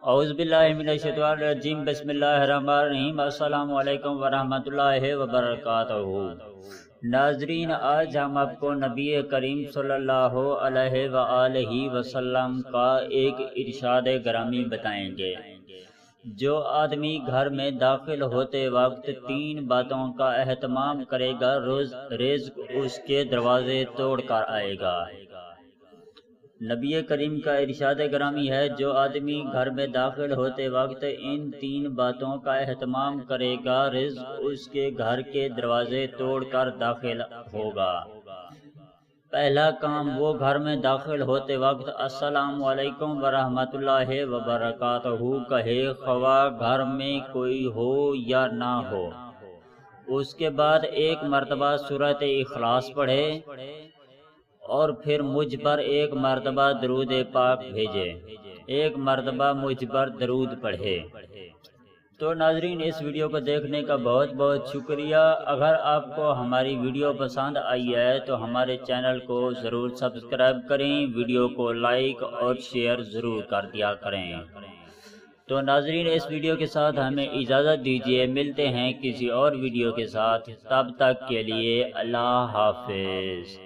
اعوذ باللہ من الشیطان الرجیم، بسم اللہ الرحمن الرحیم۔ السلام علیکم ورحمۃ اللہ وبرکاتہ۔ ناظرین، آج ہم آپ کو نبی کریم صلی اللہ علیہ وآلہ وسلم کا ایک ارشاد گرامی بتائیں گے۔ جو آدمی گھر میں داخل ہوتے وقت 3 باتوں کا اہتمام کرے گا، رزق اس کے دروازے توڑ کر آئے گا۔ نبی کریم کا ارشاد گرامی ہے، جو آدمی گھر میں داخل ہوتے وقت ان 3 باتوں کا اہتمام کرے گا، رزق اس کے گھر کے دروازے توڑ کر داخل ہوگا۔ پہلا کام، وہ گھر میں داخل ہوتے وقت السلام علیکم ورحمۃ اللہ وبرکاتہ کہے، خواہ گھر میں کوئی ہو یا نہ ہو۔ اس کے بعد ایک مرتبہ سورۃ اخلاص پڑھے اور پھر مجھ پر ایک مرتبہ درود پاک بھیجے، ایک مرتبہ مجھ پر درود پڑھے۔ تو ناظرین، اس ویڈیو کو دیکھنے کا بہت بہت شکریہ۔ اگر آپ کو ہماری ویڈیو پسند آئی ہے تو ہمارے چینل کو ضرور سبسکرائب کریں، ویڈیو کو لائک اور شیئر ضرور کر دیا کریں۔ تو ناظرین، اس ویڈیو کے ساتھ ہمیں اجازت دیجیے، ملتے ہیں کسی اور ویڈیو کے ساتھ، تب تک کے لیے اللہ حافظ۔